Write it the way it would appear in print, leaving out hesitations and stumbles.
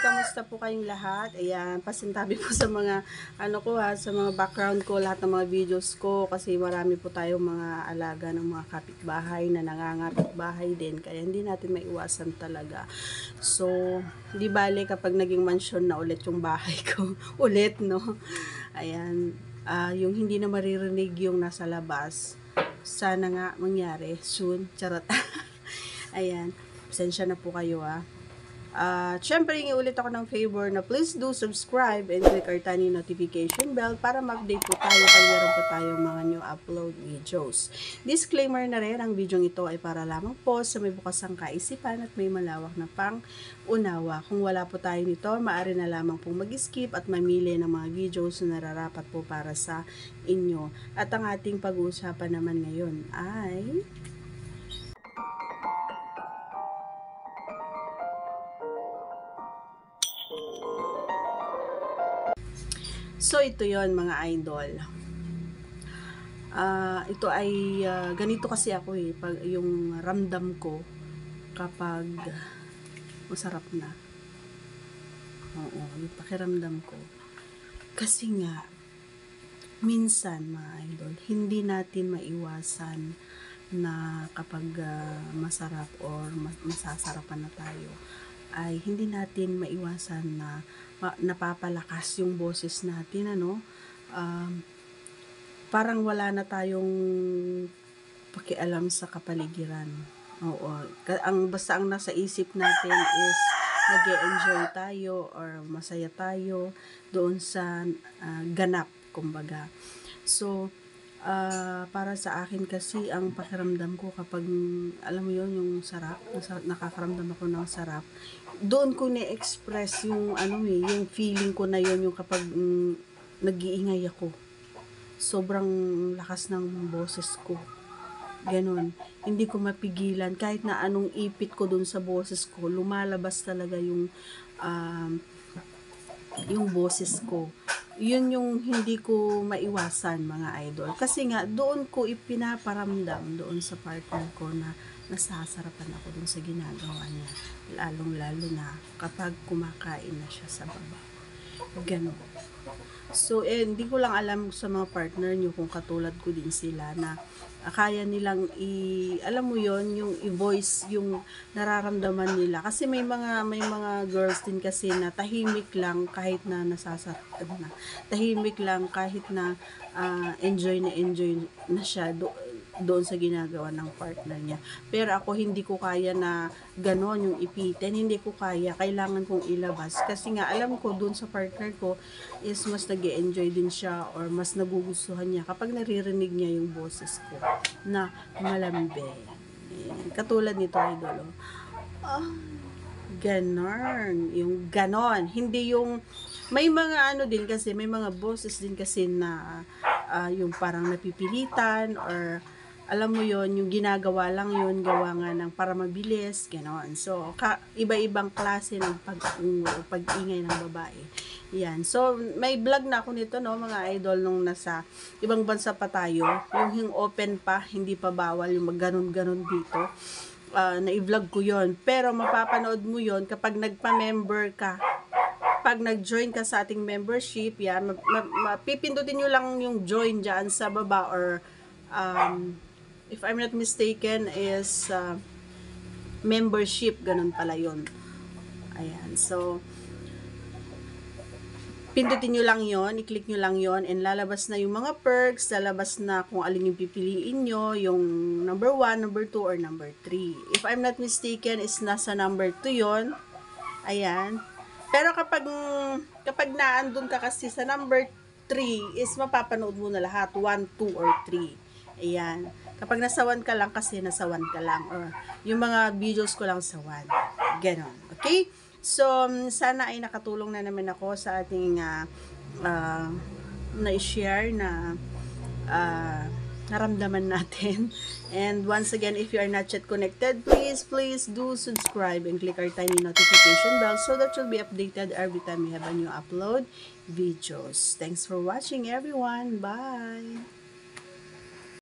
kamusta po kayong lahat? Ayan, pasintabi po sa mga sa mga background ko, lahat ng mga videos ko kasi marami po tayong mga alaga ng mga kapitbahay na nangangapit bahay din kaya hindi natin maiwasan talaga. So, di bale kapag naging mansion na ulit yung bahay ko, ulit no. Ayan, yung hindi na maririnig yung nasa labas. Sana nga mangyari soon. Charot. Ayan, pasensya na po kayo syempre, ulit ako ng favor na please do subscribe and click our tiny notification bell para ma-update po tayo kung meron po tayong mga new upload videos. Disclaimer na rin, ang video ito ay para lamang po sa may bukasang kaisipan at may malawak na pang-unawa. Kung wala po tayo nito, maaari na lamang pong mag-skip at mamili ng mga videos na nararapat po para sa inyo. At ang ating pag-uusapan naman ngayon ay so, ito yon mga idol. Ito ay, ganito kasi ako pag yung ramdam ko kapag masarap na. Oo, yung pakiramdam ko. Kasi nga, minsan mga idol, hindi natin maiwasan na kapag masarap or masasarapan na tayo, ay hindi natin maiwasan na napapalakas yung boses natin, parang wala na tayong pakialam sa kapaligiran. Oo, basta ang nasa isip natin is nag-e-enjoy tayo or masaya tayo doon sa ganap, kumbaga. So, para sa akin kasi ang pakiramdam ko kapag alam mo yon yung sarap, nakakaramdam ako ng sarap, doon ko na-express yung yung feeling ko na yon, yung kapag nag-iingay ako, sobrang lakas ng boses ko, ganun, hindi ko mapigilan kahit na anong ipit ko doon sa boses ko, lumalabas talaga yung boses ko. Yun yung hindi ko maiwasan mga idol. Kasi nga, doon ko ipinaparamdam doon sa partner ko na nasasarapan ako doon sa ginagawa niya. Lalong-lalo na kapag kumakain na siya sa baba. Ganun. So, hindi ko lang alam sa mga partner nyo kung katulad ko din sila na kaya nilang alam mo yon, yung i-voice yung nararamdaman nila, kasi may mga girls din kasi na tahimik lang kahit na nasasaktan na, tahimik lang kahit na enjoy na siya doon sa ginagawa ng partner niya. Pero ako hindi ko kaya na ganon yung ipitin, hindi ko kaya, kailangan kong ilabas kasi nga alam ko doon sa partner ko is mas nag-e-enjoy din siya or mas nagugustuhan niya kapag naririnig niya yung boses ko na malambe. Katulad nito, idol. Ganon, yung ganon, hindi yung may mga din kasi, may mga boses din kasi na yung parang napipilitan or alam mo yon, yung ginagawa lang yon, gawa nga ng para mabilis, gano'n. So, iba-ibang klase ng pag-ingay ng babae. Yan. So, may vlog na ako nito, no, mga idol, nung nasa ibang bansa pa tayo. Yung open pa, hindi pa bawal yung mag-ganon-ganon dito. Na-i-vlog ko yon. Pero, mapapanood mo yon kapag nagpa-member ka. Pag nag-join ka sa ating membership, yan, mapipindutin nyo lang yung join dyan sa baba or if I'm not mistaken is membership, ganun pala yun. Ayan, so pindutin nyo lang yon, i-click nyo lang yon, and lalabas na yung mga perks, lalabas na kung alin yung pipiliin nyo, yung number 1, number 2, or number 3. If I'm not mistaken is nasa number 2 yon. Ayan. Pero kapag naandun ka kasi sa number 3 is mapapanood mo na lahat, 1, 2, or 3. Ayan. Kapag nasa 1 ka lang kasi nasa 1 ka lang, or yung mga videos ko lang sa 1. Ganon. Okay? So, sana ay nakatulong na naman ako sa ating na-share na naramdaman natin. And once again, if you are not yet connected, please do subscribe and click our tiny notification bell so that you'll be updated every time we have a new upload videos. Thanks for watching, everyone. Bye!